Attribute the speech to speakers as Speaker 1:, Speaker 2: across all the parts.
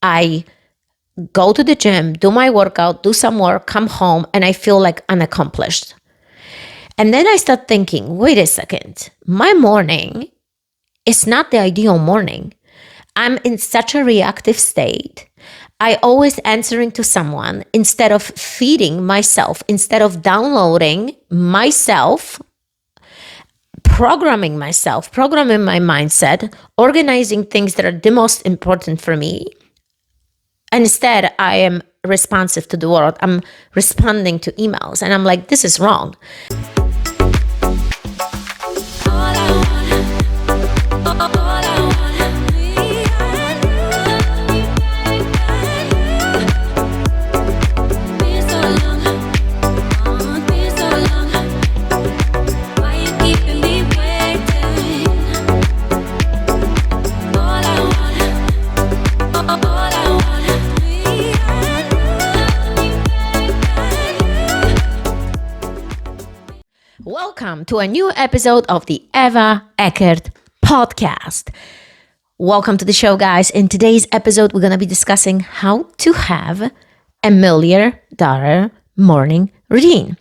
Speaker 1: I go to the gym, do my workout, do some work, come home, and I feel like unaccomplished. And then I start thinking, wait a second, my morning is not the ideal morning. I'm in such a reactive state. I always answering to someone instead of feeding myself, instead of downloading myself, programming my mindset, organizing things that are the most important for me. Instead, I am responsive to the world. I'm responding to emails, and I'm like, this is wrong. Welcome to a new episode of the Eckert podcast. Welcome to the show, guys. In today's episode, we're going to be discussing how to have a $1 million morning routine.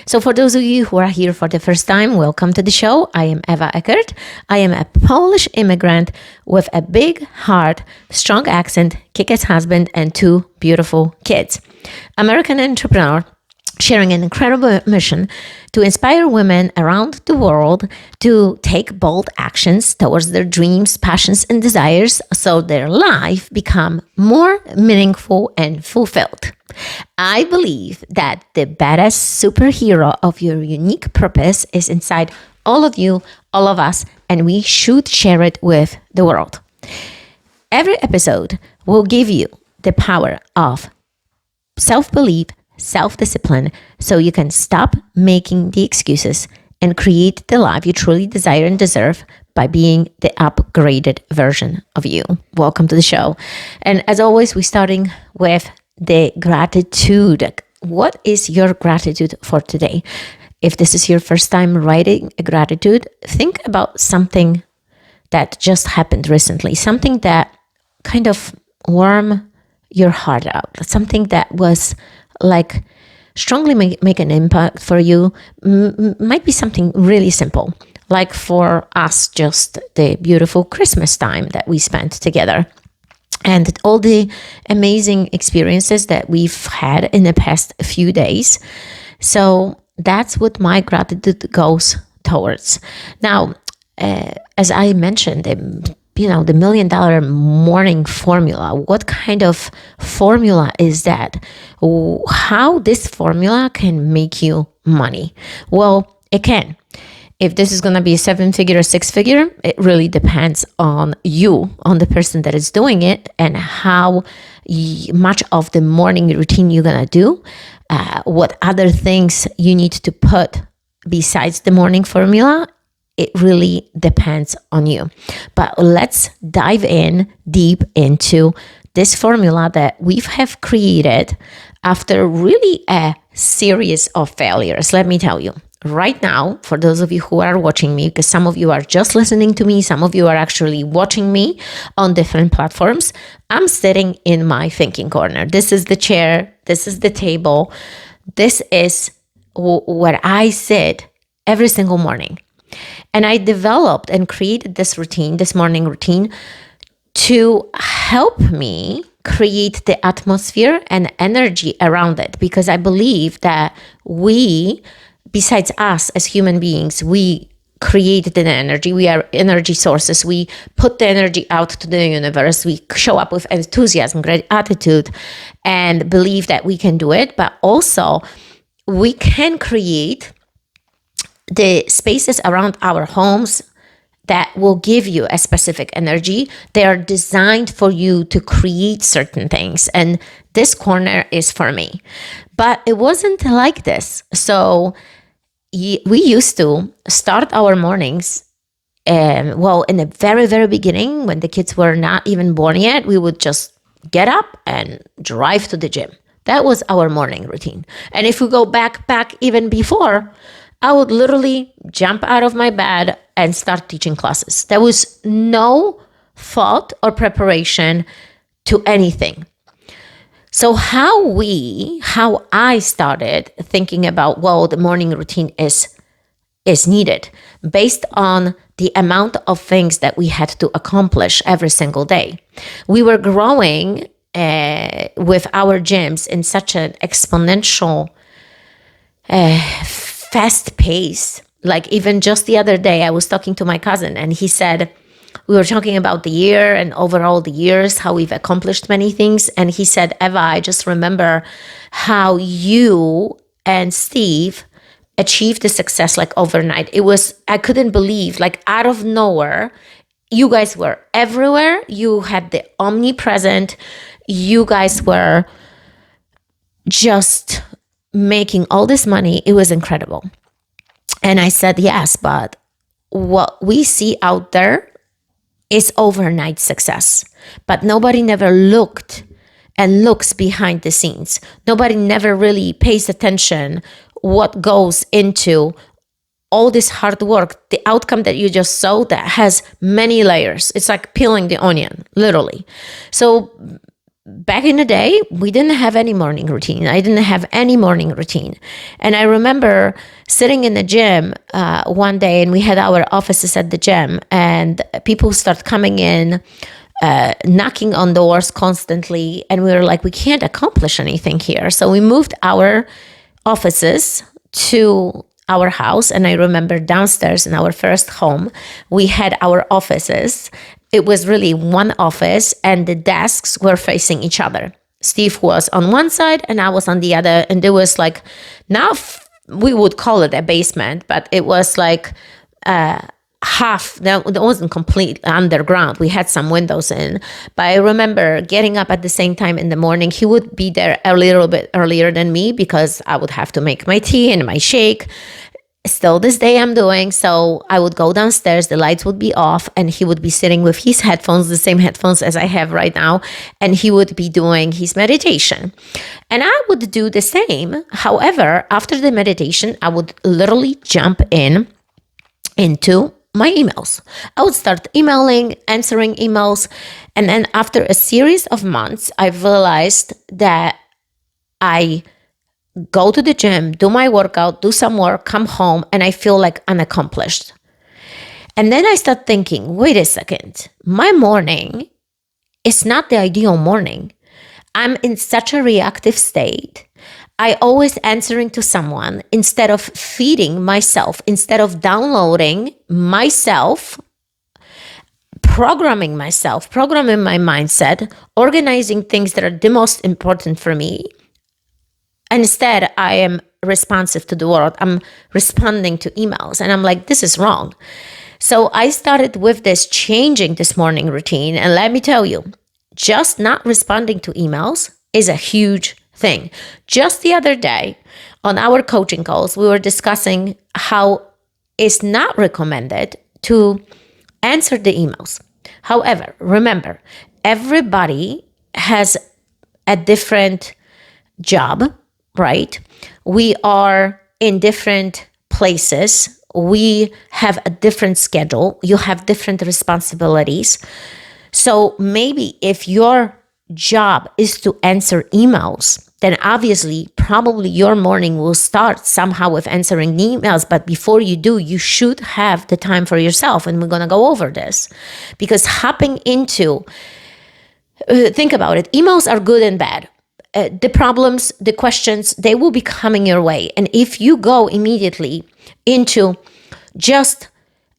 Speaker 1: So for those of you who are here for the first time, welcome to the show. I am Eva Eckert. I am a Polish immigrant with a big heart, strong accent, kick-ass husband, and 2 beautiful kids. American entrepreneur, sharing an incredible mission to inspire women around the world to take bold actions towards their dreams, passions, and desires so their life become more meaningful and fulfilled. I believe that the badass superhero of your unique purpose is inside all of you, all of us, and we should share it with the world. Every episode will give you the power of self-belief, self-discipline, so you can stop making the excuses and create the life you truly desire and deserve by being the upgraded version of you. Welcome to the show. And as always, we're starting with the gratitude. What is your gratitude for today? If this is your first time writing a gratitude, think about something that just happened recently, something that kind of warmed your heart out, something that was like strongly make an impact for you. Might be something really simple, like for us, just the beautiful Christmas time that we spent together and all the amazing experiences that we've had in the past few days. So that's what my gratitude goes towards. Now, as I mentioned, the $1 million morning formula. What kind of formula is that? How this formula can make you money? Well, it can. If this is going to be a 7-figure or 6-figure, it really depends on you, on the person that is doing it, and how much of the morning routine you're going to do, what other things you need to put besides the morning formula. It really depends on you. But let's dive in deep into this formula that we have created after really a series of failures. Let me tell you, right now, for those of you who are watching me, because some of you are just listening to me, some of you are actually watching me on different platforms, I'm sitting in my thinking corner. This is the chair, this is the table, this is where I sit every single morning. And I developed and created this routine, this morning routine, to help me create the atmosphere and energy around it. Because I believe that we, besides us as human beings, we create the energy. We are energy sources. We put the energy out to the universe. We show up with enthusiasm, great attitude, and believe that we can do it. But also, we can create the spaces around our homes that will give you a specific energy. They are designed for you to create certain things. And this corner is for me. But it wasn't like this. So we used to start our mornings, in the very, very beginning, when the kids were not even born yet, we would just get up and drive to the gym. That was our morning routine. And if we go back even before, I would literally jump out of my bed and start teaching classes. There was no thought or preparation to anything. So how I started thinking about, well, the morning routine is needed based on the amount of things that we had to accomplish every single day. We were growing with our gyms in such an exponential, fast pace. Like even just the other day, I was talking to my cousin and he said, we were talking about the year and overall the years, how we've accomplished many things. And he said, Eva, I just remember how you and Steve achieved the success like overnight. I couldn't believe, like out of nowhere, you guys were everywhere. You had the omnipresent. You guys were just making all this money. It was incredible. And I said, yes, but what we see out there is overnight success. But nobody never looked and looks behind the scenes. Nobody never really pays attention what goes into all this hard work, the outcome that you just saw that has many layers. It's like peeling the onion, literally. So back in the day, we didn't have any morning routine. I didn't have any morning routine. And I remember sitting in the gym one day, and we had our offices at the gym, and people start coming in, knocking on doors constantly. And we were like, we can't accomplish anything here. So we moved our offices to our house. And I remember downstairs in our first home, we had our offices. It was really one office and the desks were facing each other. Steve was on one side and I was on the other. And there was like, now we would call it a basement, but it was like half, that wasn't complete underground. We had some windows in, but I remember getting up at the same time in the morning. He would be there a little bit earlier than me because I would have to make my tea and my shake. Still this day I'm doing. So I would go downstairs, the lights would be off, and he would be sitting with his headphones, the same headphones as I have right now, and he would be doing his meditation. And I would do the same. However, after the meditation, I would literally jump into my emails. I would start emailing, answering emails. And then after a series of months, I realized that I go to the gym, do my workout, do some work, come home, and I feel like unaccomplished. And then I start thinking, wait a second, my morning is not the ideal morning. I'm in such a reactive state. I always answering to someone instead of feeding myself, instead of downloading myself, programming my mindset, organizing things that are the most important for me. Instead, I am responsive to the world. I'm responding to emails and I'm like, this is wrong. So I started with this changing this morning routine. And let me tell you, just not responding to emails is a huge thing. Just the other day on our coaching calls, we were discussing how it's not recommended to answer the emails. However, remember, everybody has a different job, right? We are in different places. We have a different schedule. You have different responsibilities. So maybe if your job is to answer emails, then obviously probably your morning will start somehow with answering emails. But before you do, you should have the time for yourself. And we're going to go over this because hopping into, think about it, emails are good and bad. The problems, the questions, they will be coming your way. And if you go immediately into just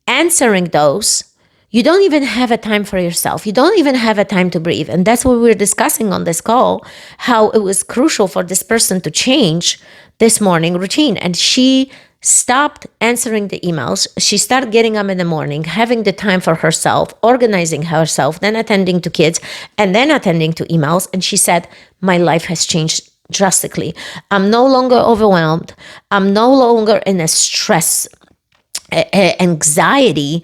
Speaker 1: answering those, you don't even have a time for yourself. You don't even have a time to breathe. And that's what we were discussing on this call, how it was crucial for this person to change this morning routine. And she stopped answering the emails. She started getting up in the morning, having the time for herself, organizing herself, then attending to kids, and then attending to emails. And she said, my life has changed drastically. I'm no longer overwhelmed. I'm no longer in a stress, anxiety,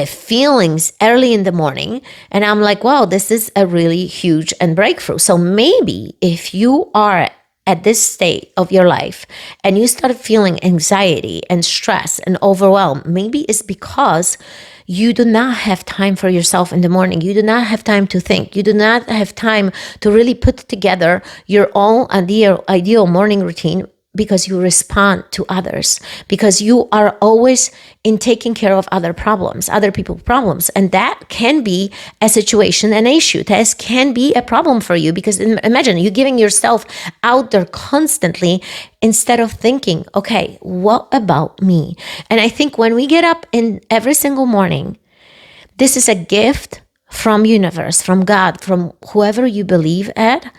Speaker 1: feelings early in the morning. And I'm like, wow, this is a really huge and breakthrough. So maybe if you are at this state of your life and you start feeling anxiety and stress and overwhelm, maybe it's because you do not have time for yourself in the morning. You do not have time to think. You do not have time to really put together your own ideal morning routine, because you respond to others, because you are always in taking care of other people's problems. And that can be a situation, an issue. That can be a problem for you, because imagine you giving yourself out there constantly instead of thinking, okay, what about me? And I think when we get up in every single morning, this is a gift from universe, from God, from whoever you believe at,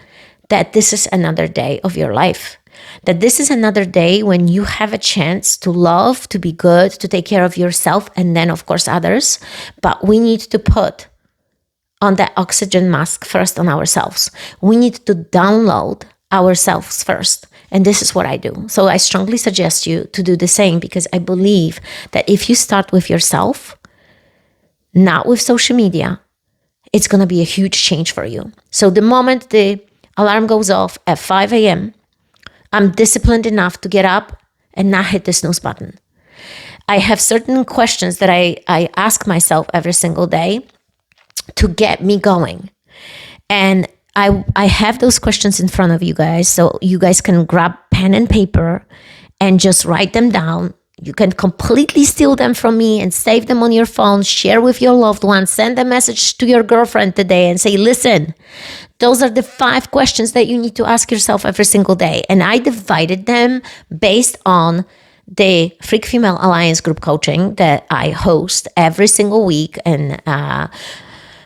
Speaker 1: that this is another day of your life. That this is another day when you have a chance to love, to be good, to take care of yourself, and then, of course, others. But we need to put on that oxygen mask first on ourselves. We need to download ourselves first. And this is what I do. So I strongly suggest you to do the same, because I believe that if you start with yourself, not with social media, it's going to be a huge change for you. So the moment the alarm goes off at 5 a.m., I'm disciplined enough to get up and not hit the snooze button. I have certain questions that I ask myself every single day to get me going. And I have those questions in front of you guys, so you guys can grab pen and paper and just write them down. You can completely steal them from me and save them on your phone, share with your loved ones, send a message to your girlfriend today and say, listen, those are the 5 questions that you need to ask yourself every single day. And I divided them based on the Freak Female Alliance group coaching that I host every single week. And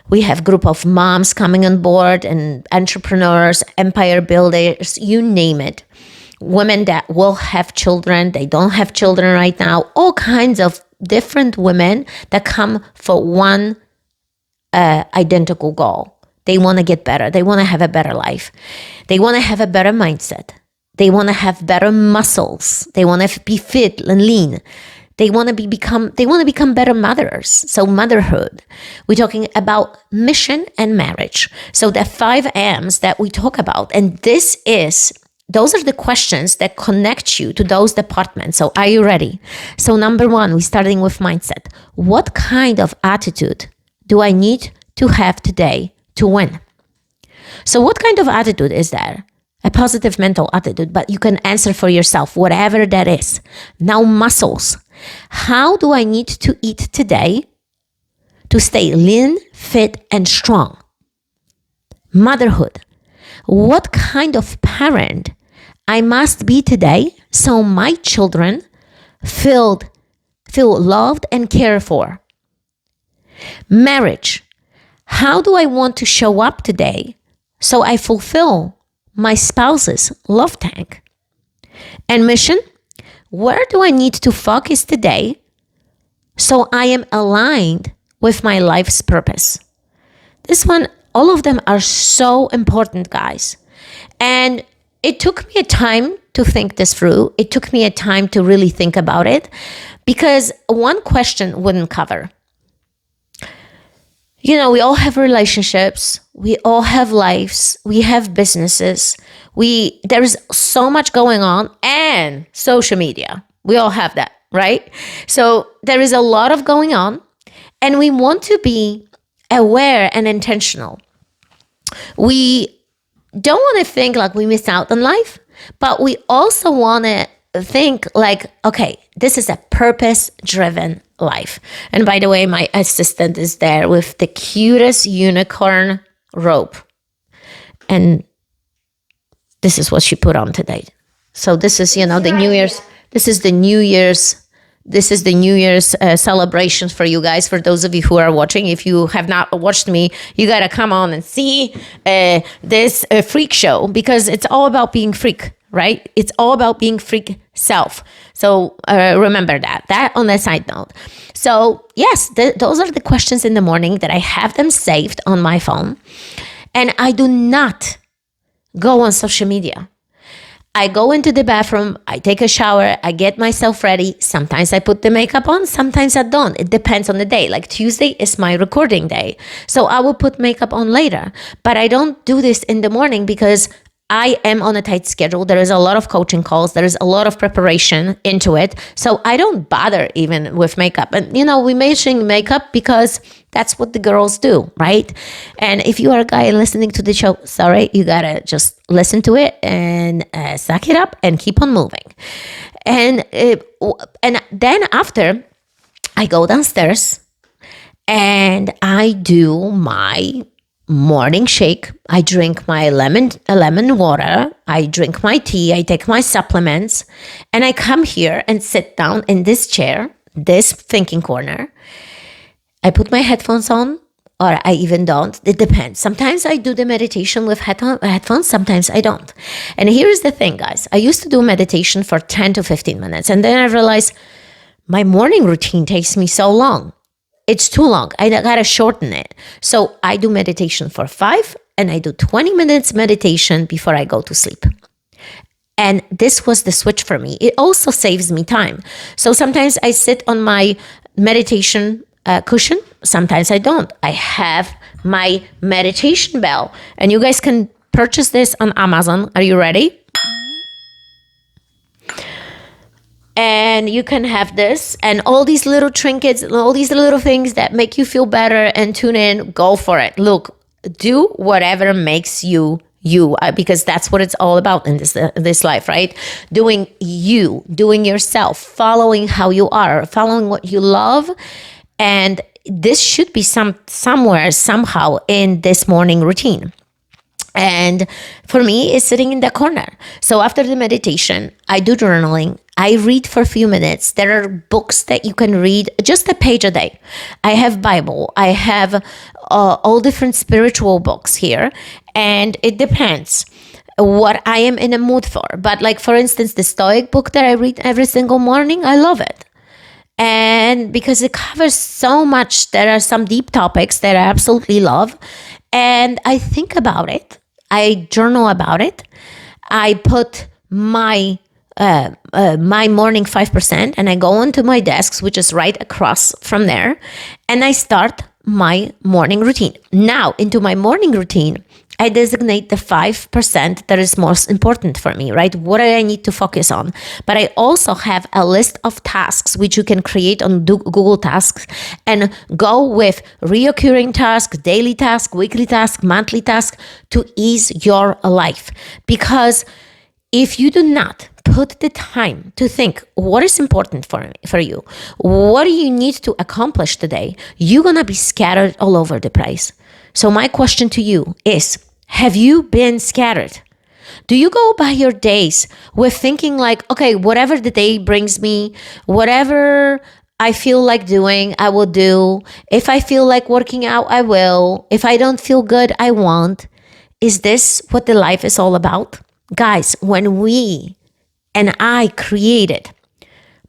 Speaker 1: we have a group of moms coming on board, and entrepreneurs, empire builders, you name it. Women that will have children, they don't have children right now, all kinds of different women that come for one identical goal. They want to get better. They want to have a better life. They want to have a better mindset. They want to have better muscles. They want to be fit and lean. They want to become better mothers. So motherhood. We're talking about mission and marriage. So the 5 M's that we talk about, and those are the questions that connect you to those departments. So are you ready? So number 1, we're starting with mindset. What kind of attitude do I need to have today to win? So what kind of attitude is there? A positive mental attitude, but you can answer for yourself, whatever that is. Now, muscles. How do I need to eat today to stay lean, fit, and strong? Motherhood. What kind of parent I must be today so my children feel loved and cared for? Marriage. How do I want to show up today so I fulfill my spouse's love tank? And mission. Where do I need to focus today so I am aligned with my life's purpose? This one, all of them are so important, guys. And it took me a time to think this through. It took me a time to really think about it, because one question wouldn't cover. You know, we all have relationships. We all have lives. We have businesses. There is so much going on, and social media. We all have that, right? So there is a lot of going on, and we want to be aware and intentional. We don't want to think like we miss out on life, but we also want to think like, okay, this is a purpose-driven life. And by the way, my assistant is there with the cutest unicorn robe. And this is what she put on today. So this is, the New Year's, this is the New Year's celebrations for you guys. For those of you who are watching, if you have not watched me, you got to come on and see this freak show, because it's all about being freak, right? It's all about being freak self. So remember that on a side note. So yes, those are the questions in the morning that I have them saved on my phone. And I do not go on social media. I go into the bathroom, I take a shower, I get myself ready. Sometimes I put the makeup on, sometimes I don't. It depends on the day. Like Tuesday is my recording day, so I will put makeup on later. But I don't do this in the morning because I am on a tight schedule. There is a lot of coaching calls. There is a lot of preparation into it. So I don't bother even with makeup. And, we mention makeup because that's what the girls do, right? And if you are a guy listening to the show, sorry, you got to just listen to it and suck it up and keep on moving. And then after, I go downstairs and I do my morning shake. I drink my lemon water. I drink my tea. I take my supplements, and I come here and sit down in this chair, this thinking corner. I put my headphones on, or I even don't. It depends. Sometimes I do the meditation with headphones. Sometimes I don't. And here's the thing, guys. I used to do meditation for 10 to 15 minutes, and then I realized my morning routine takes me so long. It's too long. I gotta shorten it. So I do meditation for 5 and I do 20 minutes meditation before I go to sleep. And this was the switch for me. It also saves me time. So sometimes I sit on my meditation cushion. Sometimes I don't. I have my meditation bell, and you guys can purchase this on Amazon. Are you ready? And you can have this and all these little trinkets, all these little things that make you feel better and tune in. Go for it. Look, do whatever makes you because that's what it's all about in this life, right? Doing you, doing yourself, following how you are, following what you love. And this should be somewhere, somehow in this morning routine. And for me, it's sitting in the corner. So after the meditation, I do journaling. I read for a few minutes. There are books that you can read, just a page a day. I have Bible. I have all different spiritual books here. And it depends what I am in a mood for. But like, for instance, the Stoic book that I read every single morning, I love it. And because it covers so much, there are some deep topics that I absolutely love. And I think about it. I journal about it. I put my morning 5% and I go into my desk, which is right across from there, and I start my morning routine. Now, into my morning routine, I designate the 5% that is most important for me, right? What do I need to focus on? But I also have a list of tasks which you can create on Google Tasks and go with reoccurring tasks, daily tasks, weekly tasks, monthly tasks to ease your life. Because if you do not put the time to think what is important for you, what do you need to accomplish today, you're going to be scattered all over the place. So my question to you is, have you been scattered? Do you go by your days with thinking like, okay, whatever the day brings me, whatever I feel like doing, I will do. If I feel like working out, I will. If I don't feel good, I won't. Is this what the life is all about? Guys, when we and I created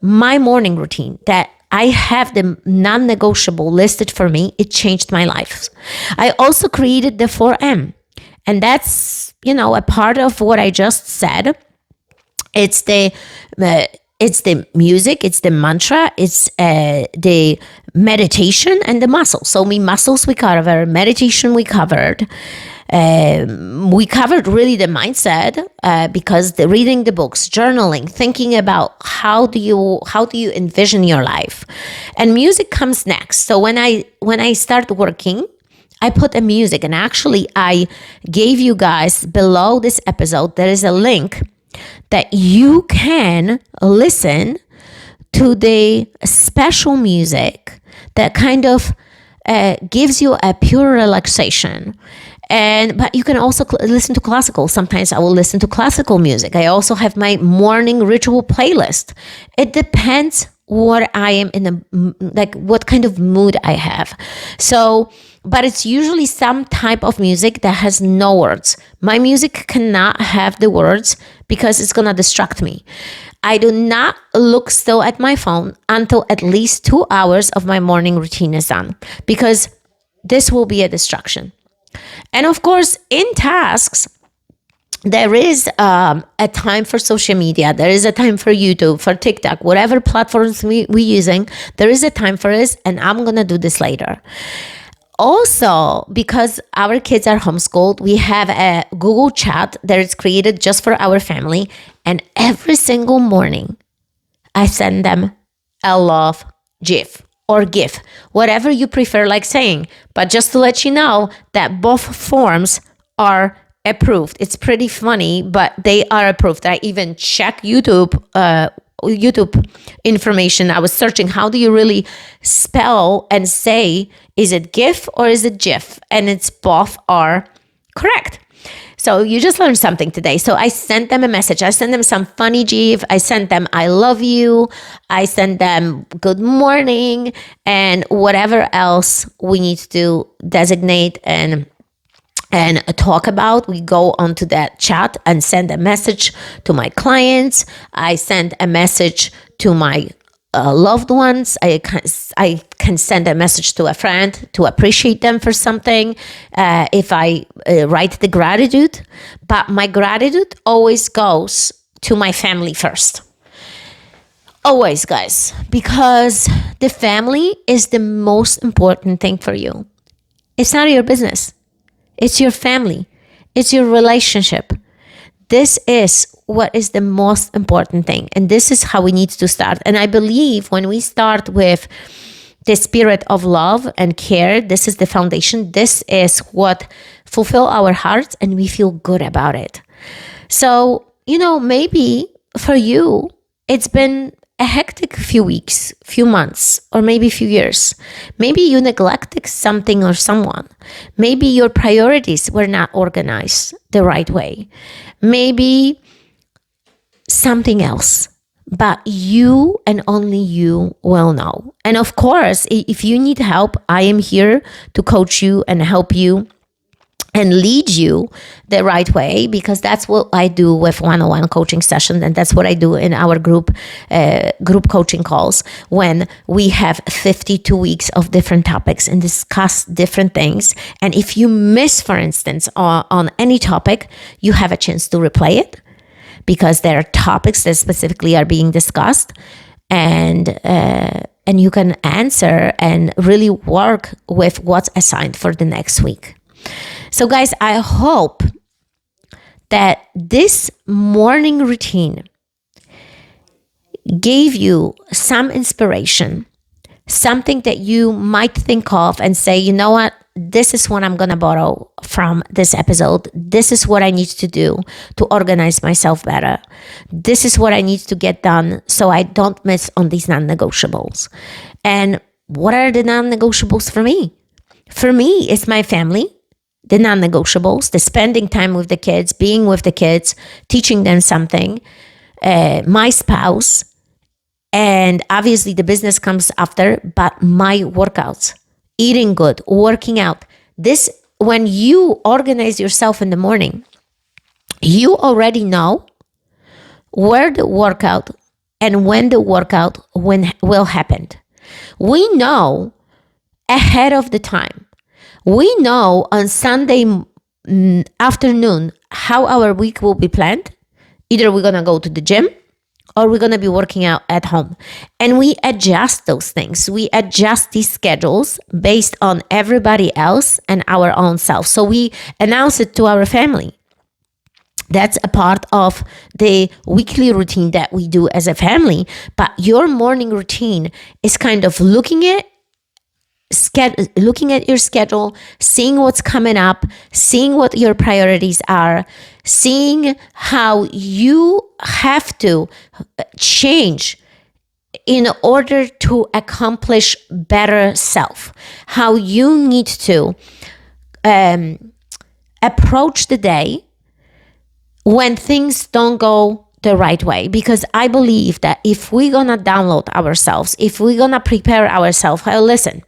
Speaker 1: my morning routine that I have the non-negotiable listed for me, it changed my life. I also created the 4M. And that's, a part of what I just said. It's the music, it's the mantra, it's the meditation and the muscles. So muscles we covered, meditation we covered. We covered really the mindset because reading the books, journaling, thinking about how do you envision your life, and music comes next. So when I start working, I put a music, and actually I gave you guys below this episode, there is a link that you can listen to the special music that kind of gives you a pure relaxation. But you can also listen to classical. Sometimes I will listen to classical music. I also have my morning ritual playlist. It depends what I am what kind of mood I have. So, but it's usually some type of music that has no words. My music cannot have the words because it's going to distract me. I do not look still at my phone until at least 2 hours of my morning routine is done, because this will be a distraction. And of course, in tasks, there is a time for social media. There is a time for YouTube, for TikTok, whatever platforms we're using. There is a time for this, and I'm going to do this later. Also, because our kids are homeschooled, we have a Google chat that is created just for our family. And every single morning, I send them a love GIF or GIF, whatever you prefer like saying. But just to let you know that both forms are approved. It's pretty funny, but they are approved. I even check YouTube information. I was searching, how do you really spell and say, is it GIF or is it GIF? And it's both are correct. So you just learned something today. So I sent them a message. I sent them some funny GIF. I sent them I love you. I sent them good morning and whatever else we need to designate and talk about. We go onto that chat and send a message to my clients. I send a message to my loved ones. I can send a message to a friend to appreciate them for something. If I write the gratitude, but my gratitude always goes to my family first. Always, guys, because the family is the most important thing for you. It's not your business. It's your family. It's your relationship. This is what is the most important thing. And this is how we need to start. And I believe when we start with the spirit of love and care, this is the foundation. This is what fulfill our hearts and we feel good about it. So, maybe for you, it's been a hectic few weeks, few months, or maybe few years. Maybe you neglected something or someone. Maybe your priorities were not organized the right way. Maybe something else. But you and only you will know. And of course, if you need help, I am here to coach you and help you and lead you the right way, because that's what I do with one-on-one coaching sessions, and that's what I do in our group coaching calls when we have 52 weeks of different topics and discuss different things. And if you miss, for instance, on any topic, you have a chance to replay it, because there are topics that specifically are being discussed, and you can answer and really work with what's assigned for the next week. So guys, I hope that this morning routine gave you some inspiration, something that you might think of and say, you know what, this is what I'm going to borrow from this episode. This is what I need to do to organize myself better. This is what I need to get done so I don't miss on these non-negotiables. And what are the non-negotiables for me? For me, it's my family. The non-negotiables, the spending time with the kids, being with the kids, teaching them something, my spouse, and obviously the business comes after, but my workouts, eating good, working out. This, when you organize yourself in the morning, you already know where the workout and when the workout will happen. We know ahead of the time. We know on Sunday afternoon how our week will be planned. Either we're going to go to the gym or we're going to be working out at home. And we adjust those things. We adjust these schedules based on everybody else and our own self. So we announce it to our family. That's a part of the weekly routine that we do as a family. But your morning routine is kind of looking at your schedule, seeing what's coming up, seeing what your priorities are, seeing how you have to change in order to accomplish better self, how you need to approach the day when things don't go the right way. Because I believe that if we're gonna download ourselves, if we're gonna prepare ourselves, listen,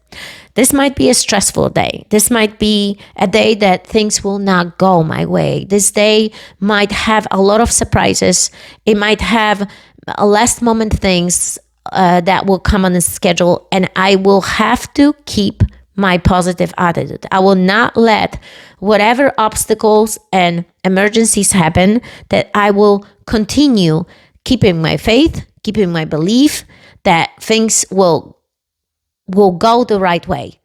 Speaker 1: this might be a stressful day. This might be a day that things will not go my way. This day might have a lot of surprises. It might have last moment things that will come on the schedule, and I will have to keep my positive attitude. I will not let whatever obstacles and emergencies happen, that I will continue keeping my faith, keeping my belief that things will go the right way.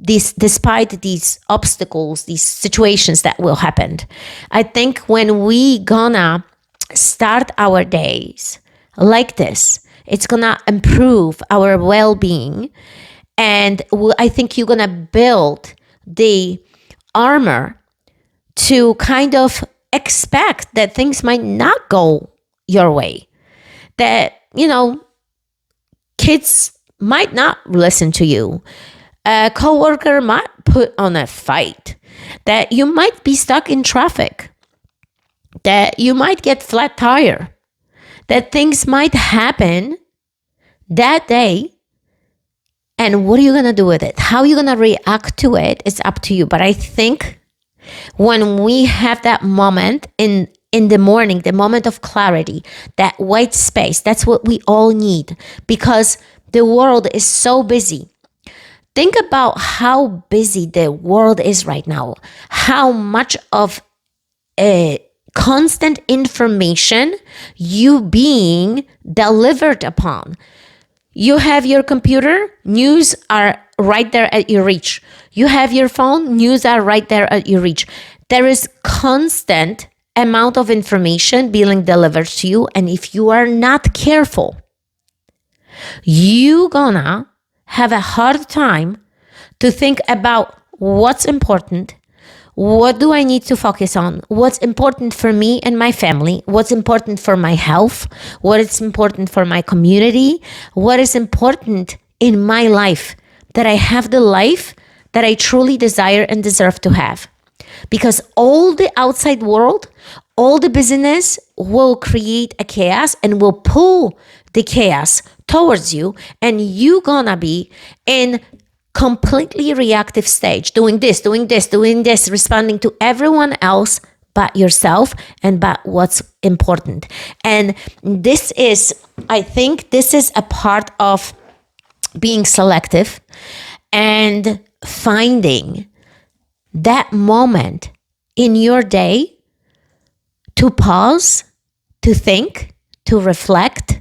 Speaker 1: despite these obstacles, these situations that will happen. I think when we gonna start our days like this, it's gonna improve our well-being. And I think you're gonna build the armor to kind of expect that things might not go your way, that, kids might not listen to you, a coworker might put on a fight, that you might be stuck in traffic, that you might get flat tire, that things might happen that day. And what are you going to do with it? How are you going to react to it? It's up to you. But I think when we have that moment in the morning, the moment of clarity, that white space, that's what we all need, because the world is so busy. Think about how busy the world is right now, how much of a constant information you being delivered upon. You have your computer, news are right there at your reach. You have your phone, news are right there at your reach. There is constant amount of information being delivered to you. And if you are not careful, you gonna have a hard time to think about what's important. What do I need to focus on? What's important for me and my family? What's important for my health? What is important for my community? What is important in my life? That I have the life that I truly desire and deserve to have. Because all the outside world, all the business will create a chaos and will pull the chaos towards you. And you gonna be in completely reactive stage, doing this, responding to everyone else but yourself and but what's important. And I think this is a part of being selective and finding that moment in your day to pause, to think, to reflect,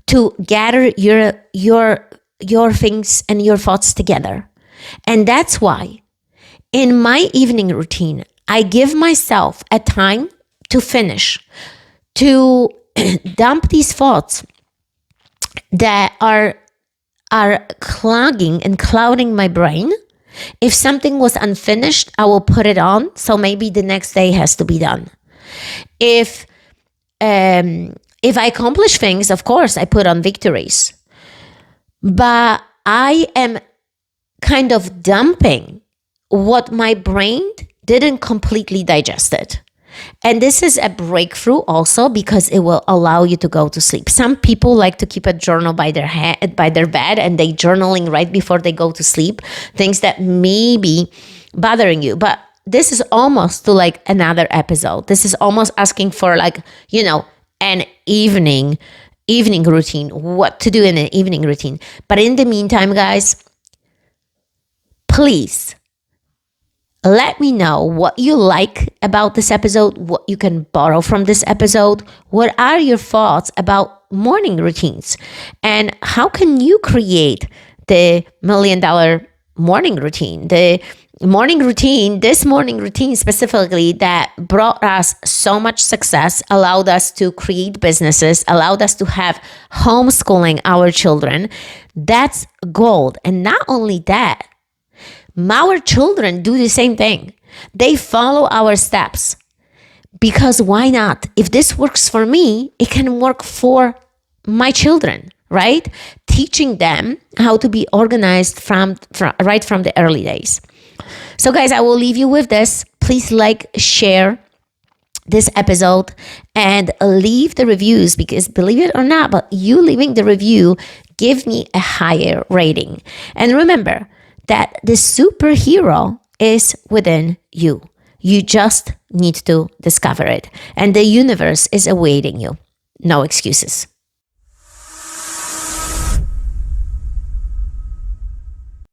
Speaker 1: to gather your things and your thoughts together. And that's why in my evening routine, I give myself a time to finish, to dump these thoughts that are clogging and clouding my brain. If something was unfinished, I will put it on. So maybe the next day has to be done. If I accomplish things, of course, I put on victories. But I am kind of dumping what my brain didn't completely digest it. And this is a breakthrough also because it will allow you to go to sleep. Some people like to keep a journal by their bed, and they journaling right before they go to sleep, things that may be bothering you. But this is almost to like another episode. This is almost asking for an evening routine, what to do in an evening routine. But in the meantime, guys, please let me know what you like about this episode, what you can borrow from this episode. What are your thoughts about morning routines? And how can you create the $1 million morning routine? This morning routine specifically that brought us so much success, allowed us to create businesses, allowed us to have homeschooling our children. That's gold. And not only that, our children do the same thing. They follow our steps. Because why not? If this works for me, it can work for my children, right? Teaching them how to be organized right from the early days. So guys, I will leave you with this. Please share this episode and leave the reviews, because believe it or not, but you leaving the review give me a higher rating. And remember that the superhero is within you. You just need to discover it. And the universe is awaiting you. No excuses.